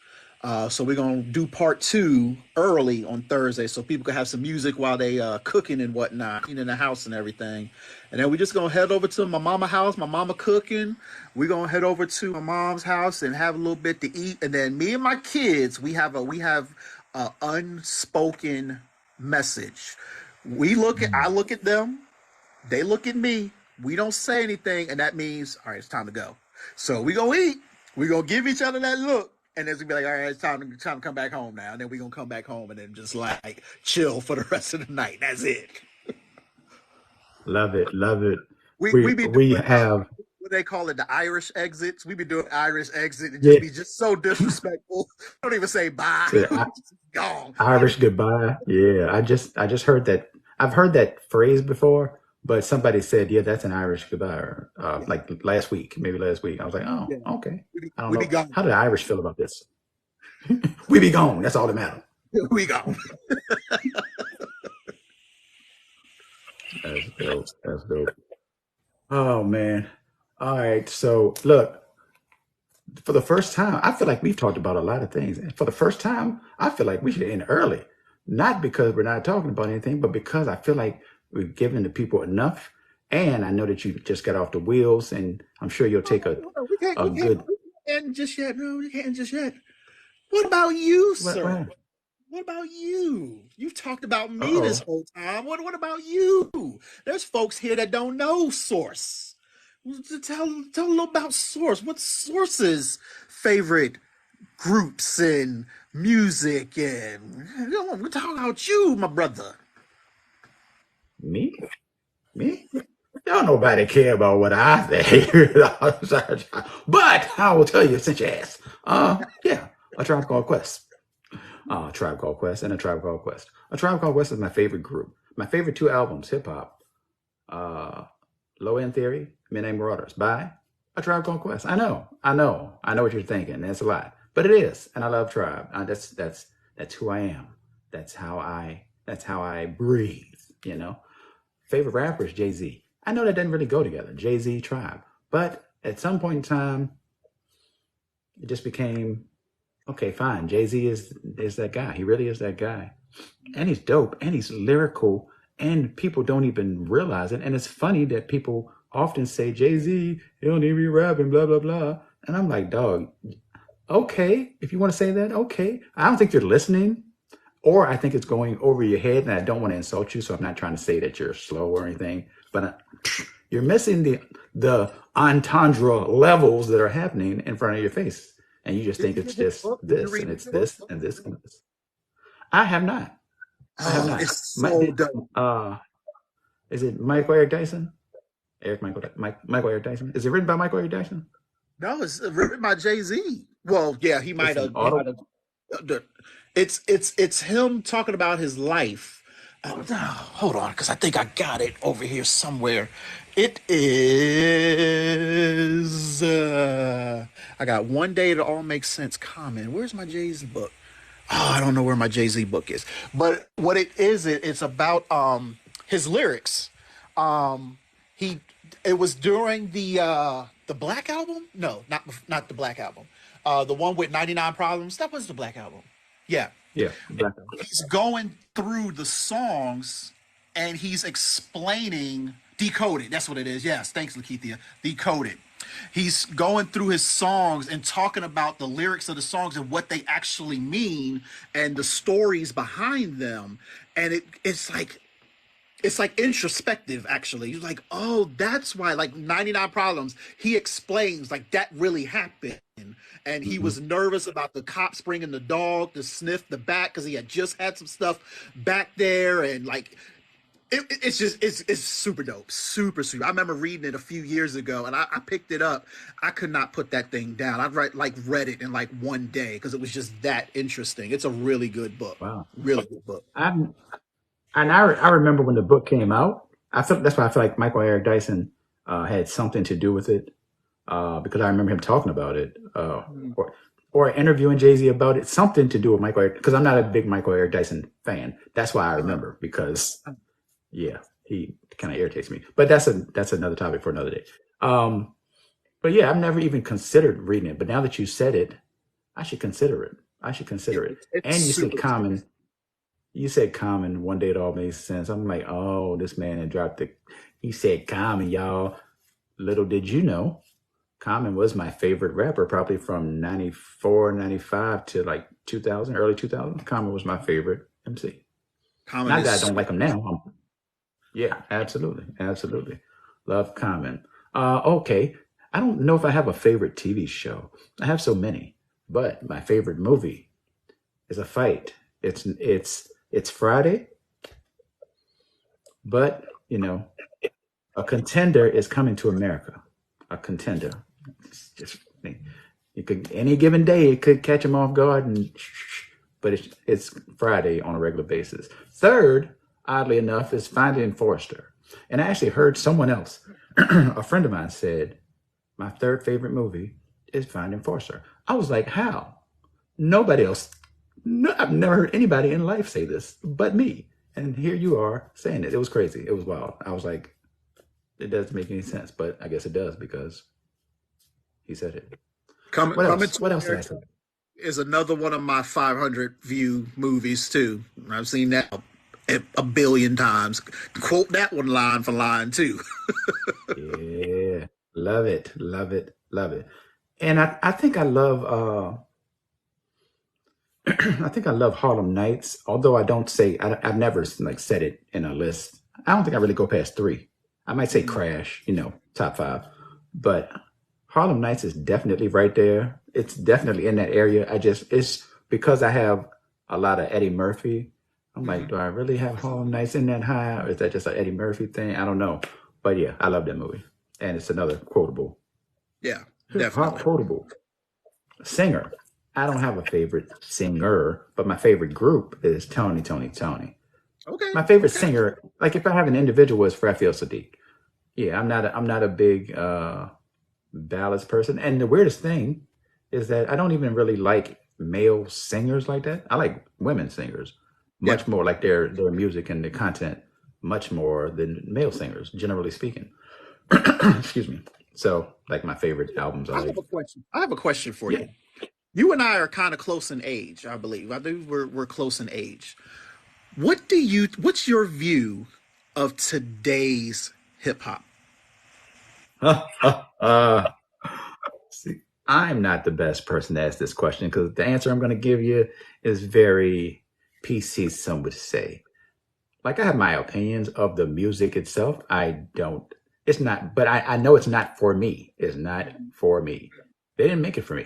So we're going to do part two early on Thursday so people can have some music while they cooking and whatnot, cleaning the house and everything. And then we just going to head over to my mama house, my mama cooking. We're going to head over to my mom's house and have a little bit to eat. And then me and my kids, we have a unspoken message. I look at them, they look at me. We don't say anything, and that means, all right, it's time to go. So we gonna eat. We gonna give each other that look, and then it's gonna be like, all right, it's time to come back home now. And then we gonna come back home and then just like chill for the rest of the night. That's it. Love it, love it. We be We doing have what they call it, the Irish exits. We be doing Irish exit and just yeah. be just so disrespectful. Don't even say bye. Said Just gone. Irish goodbye. Yeah, I just heard that. I've heard that phrase before, but somebody said, "Yeah, that's an Irish goodbye." Yeah, Like last week, maybe last week. I was like, "Oh, yeah. okay." I don't We be know gone. how do the Irish feel about this. We be gone. That's all that matters. We gone. That's dope. That's dope. Oh man. All right. So look, for the first time, I feel like we've talked about a lot of things. And for the first time, I feel like we should end early. Not because we're not talking about anything, but because I feel like we've given the people enough. And I know that you just got off the wheels, and I'm sure you'll take No, we can't. a good. We can't end just yet. No, we can't end just yet. What about you, sir? What? What about you? You've talked about Uh me this oh. whole time. What about you? There's folks here that don't know Source. Tell a little about Source. What's Source's favorite groups and music, and we're talking about you, my brother. Me? Me? Don't nobody care about what I think. But I will tell you since you asked. Yeah, A Tribe Called Quest. Tribe Called Quest and A Tribe Called Quest. A Tribe Called Quest is my favorite group. My favorite two albums, hip hop, uh, Low End Theory, Midnight Marauders by A Tribe Called Quest. I know what you're thinking. That's a lot, but it is, and I love Tribe. That's who I am. That's how I breathe. You know. Favorite rapper is Jay-Z. I know that doesn't really go together, Jay-Z, Tribe, but at some point in time, it just became okay. Fine, Jay-Z is that guy. He really is that guy, and he's dope, and he's lyrical, and people don't even realize it. And it's funny that people often say Jay-Z, he don't even be rapping, blah blah blah. And I'm like, dog, okay, if you want to say that, okay. I don't think you're listening, or I think it's going over your head, and I don't want to insult you, so I'm not trying to say that you're slow or anything. But you're missing the entendre levels that are happening in front of your face, and you just Did think you it's get his just book? Did you this read and his it's book? this and this and this. I have not. I have Oh, not. it's so dope. Is it Michael Eric Dyson? Michael Eric Dyson. Is it written by Michael Eric Dyson? No, it's written by Jay-Z. Well, yeah, he It's might an have. He auto. might have. It's him talking about his life. Hold on, because I think I got it over here somewhere. It is. I got One Day It All Makes Sense. Comment. Where's my Jay-Z book? Oh, I don't know where my Jay-Z book is. But what it is, it's about his lyrics. He it was during the Black album. No, not the Black album. The one with 99 Problems. That was the Black album. Yeah, Yeah, Black. he's going through the songs and he's explaining decoded. That's what it is. Yes, thanks, Lakeithia. Decoded. He's going through his songs and talking about the lyrics of the songs and what they actually mean and the stories behind them. And it's like introspective actually. You're like, oh, that's why, like 99 Problems, he explains like that really happened, and he Mm-hmm. was nervous about the cops bringing the dog to sniff the back because he had just had some stuff back there, and like it's super dope, super. I remember reading it a few years ago, and I picked it up. I could not put that thing down. I read it in like one day because it was just that interesting. It's a really good book, Wow. really good book. I'm and I remember when the book came out. I feel that's why I feel like Michael Eric Dyson had something to do with it because I remember him talking about it or or interviewing Jay Z about it. Something to do with Michael Eric because I'm not a big Michael Eric Dyson fan. That's why I Uh-huh. remember because yeah, he kind of irritates me. But that's another topic for another day. Um, but yeah, I've never even considered reading it. But now that you said it, I should consider it. I should Yeah, consider it. it's And you said super dope. Common. You said Common. One day it all makes sense. I'm like, oh, this man had dropped the. He said Common, y'all. Little did you know, Common was my favorite rapper, probably from 94, 95 to like 2000, early 2000. Common was my favorite MC. Common Not that I is don't like him now. Yeah, absolutely. Absolutely. Love Common. Okay. I don't know if I have a favorite TV show. I have so many, but my favorite movie is a fight. It's Friday, but a contender is coming to America. A contender. It's just you could any given day it could catch him off guard, but it's Friday on a regular basis. Third, oddly enough, is Finding Forrester. And I actually heard someone else, a friend of mine said, my third favorite movie is Finding Forrester. I was like, how? Nobody else. No, I've never heard anybody in life say this but me. And here you are saying it. It was crazy. It was wild. I was like, it doesn't make any sense, but I guess it does because he said it. What coming else? to What else did I America say? is another one of my 500 view movies too. I've seen that a billion times. Quote that one line for line too. Yeah. Love it. Love it. Love it. And I think I love I think I love Harlem Nights, although I don't say I've never like set it in a list. I don't think I really go past three. I might say Mhm. Crash, top five. But Harlem Nights is definitely right there. It's definitely in that area. It's because I have a lot of Eddie Murphy. I'm like, Hmm. do I really have Harlem Nights in that high, or is that just an Eddie Murphy thing? I don't know. But yeah, I love that movie, and it's another quotable Yeah, hip hop definitely. quotable singer. I don't have a favorite singer, but my favorite group is Tony, Tony, Tony. Okay, My favorite okay. singer, like if I have an individual, is Raphael Sadiq. Yeah, I'm not a big ballads person. And the weirdest thing is that I don't even really like male singers like that. I like women singers Yeah. much more, like their music and the content much more than male singers, generally speaking. Excuse me. So, like my favorite albums are I have like, a question. I have a question for yeah. you. You and I are kind of close in age, I believe. I believe we're close in age. What's your view of today's hip hop? See, I'm not the best person to ask this question because the answer I'm going to give you is very PC, some would say. Like I have my opinions of the music itself. I don't. It's not, but I know it's not for me. It's not for me. They didn't make it for me.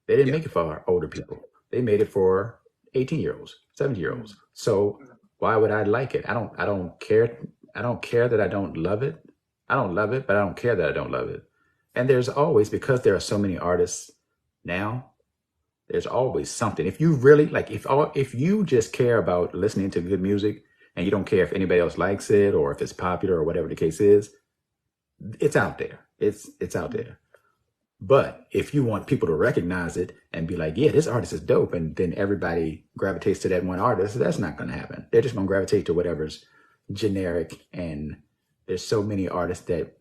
They didn't Yeah. make it for our older people. They made it for 18-year olds, 70-year olds. So why would I like it? I don't care. I don't care that I don't love it. I don't love it, but I don't care that I don't love it. And there's always, because there are so many artists now, there's always something. If you really like, if you just care about listening to good music and you don't care if anybody else likes it or if it's popular or whatever the case is, it's out there. It's out there. But if you want people to recognize it and be like, yeah, this artist is dope, and then everybody gravitates to that one artist, that's not going to happen. They're just going to gravitate to whatever's generic. And there's so many artists that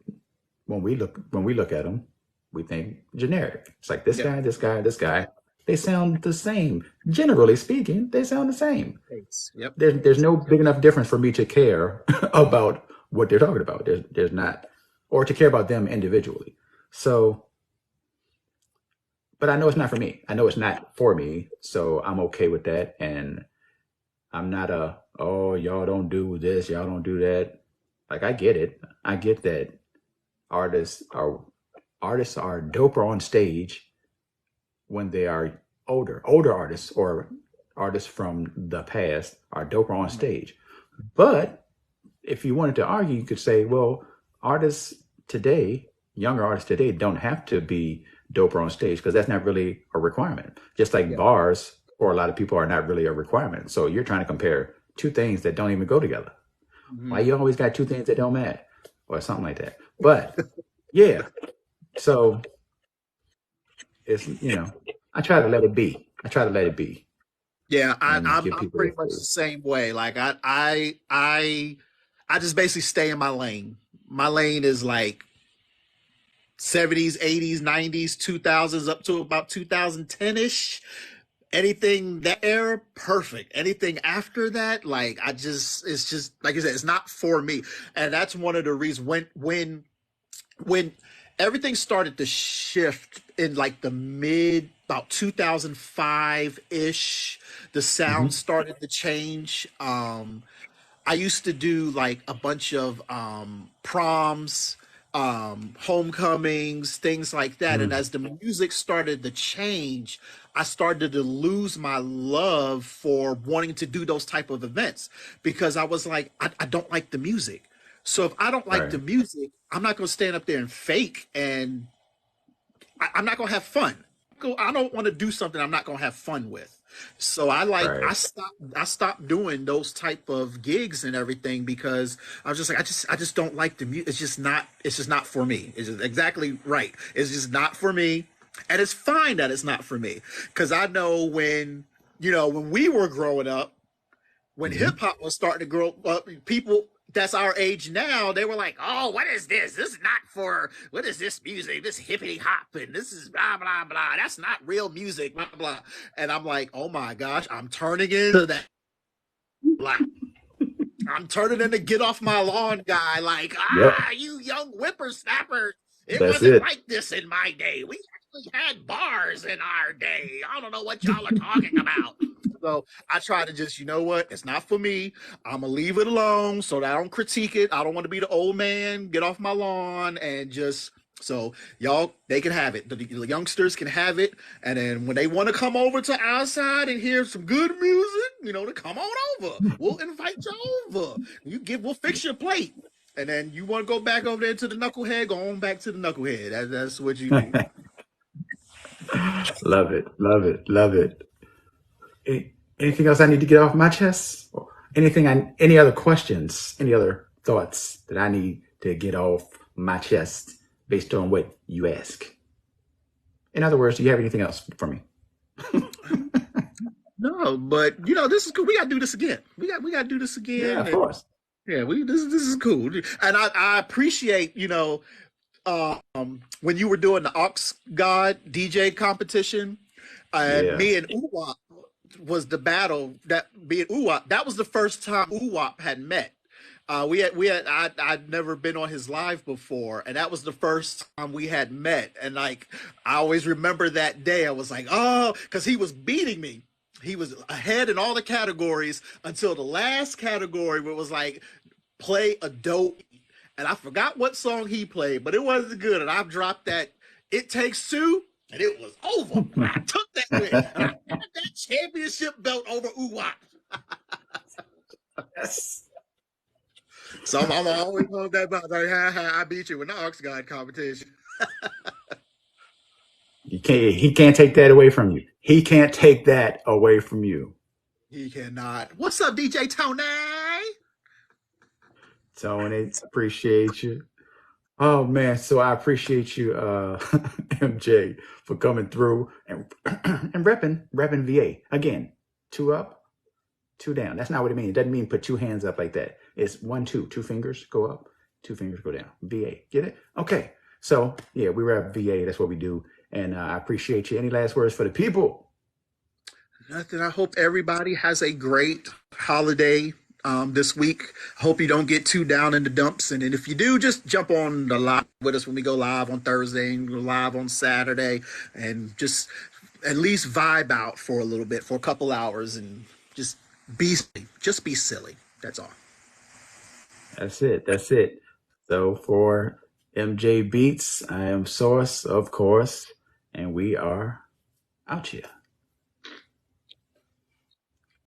when we look at them, we think generic. It's like this Yeah. guy, this guy, this guy. They sound the same. Generally speaking, they sound the same. Thanks. Yep. There's no big enough difference for me to care about what they're talking about. There's not, or to care about them individually. So, but I know it's not for me. I know it's not for me. So I'm okay with that. And I'm not a, oh, y'all don't do this, y'all don't do that. Like I get it. I get that artists are artists are doper on stage when they are older artists or artists from the past are doper on stage. But if you wanted to argue, you could say, well, artists today, younger artists today, don't have to be doper on stage because that's not really a requirement. Just like Yeah. bars for a lot of people are not really a requirement. So you're trying to compare two things that don't even go together. Why Hmm. you always got two things that don't match or something like that. But yeah, so it's I try to let it be. I try to let it be Yeah, and give I'm people their pretty much the space. same way. Like I just basically stay in my lane. My lane is like 70s, 80s, 90s, 2000s up to about 2010-ish. Anything that era, perfect. Anything after that, like it's just like I said, it's not for me. And that's one of the reasons when everything started to shift in like the mid about 2005 ish, the sound Hmm. started to change. I used to do like a bunch of proms, homecomings, things like that. And Mm. as the music started to change, I started to lose my love for wanting to do those type of events because I was like, I don't like the music. So if I don't like the Right, music, I'm not going to stand up there and fake, and I'm not going to have fun. I don't want to do something I'm not going to have fun with. So right, I stopped doing those type of gigs and everything because I was just like I just don't like the music. It's just not for me. It's just exactly right. It's just not for me. And it's fine that it's not for me because I know when we were growing up, when hip hmm, hop was starting to grow up, people that's our age now, they were like, "Oh, what is this? This is not for what is this music? This hippity hop and this is blah blah blah. That's not real music, blah blah." And I'm like, "Oh my gosh, I'm turning into that black. I'm turning into get off my lawn guy. Like, yep, you young whippersnappers, it that's wasn't it. like this in my day. We actually had bars in our day. I don't know what y'all are talking about." So I try to just, you know what? It's not for me. I'm gonna leave it alone so that I don't critique it. I don't want to be the old man, get off my lawn, and just So y'all, they can have it. The youngsters can have it, and then when they want to come over to our side and hear some good music, to come on over. We'll invite you over. We'll fix your plate, and then you want to go back over there to the knucklehead. Go on back to the knucklehead. That's what you do. Love it. Love it. Love it. Anything else I need to get off my chest? Or any other questions, any other thoughts that I need to get off my chest based on what you ask? In other words, do you have anything else for me? No, but this is cool. We gotta do this again. We gotta do this Yeah, again. of And course. yeah, this is cool. And I appreciate when you were doing the Ox God DJ competition, and Yeah. me and Uwap was the battle that me and Uwap. That was the first time Uwap had met. I'd never been on his live before, and that was the first time we had met. And like, I always remember that day. I was like, oh, because he was beating me. He was ahead in all the categories until the last category, where it was like, play a dope, and I forgot what song he played, but it wasn't good. And I dropped that "It Takes Two," and it was over. I took that win, and I had that championship belt over Uwak. Yes. So I'm always on that about like, ha, ha, I beat you in the Ox God competition. He can't take that away from you. He can't take that away from you. He cannot. What's up, DJ Tony? Tony, appreciate you. Oh man, so I appreciate you, MJ, for coming through and and repping VA. Again, two up, two down. That's not what it means. It doesn't mean put two hands up like that. It's 1, 2, two fingers go up, two fingers go down. VA. Get it? Okay. So yeah, we rep VA. That's what we do. And I appreciate you. Any last words for the people? Nothing. I hope everybody has a great holiday this week. Hope you don't get too down in the dumps. And if you do, just jump on the live with us when we go live on Thursday and go live on Saturday, and just at least vibe out for a little bit, for a couple hours, and just be silly. That's all. That's it. That's it. So for MJ Beats, I am Source, of course, and we are out here.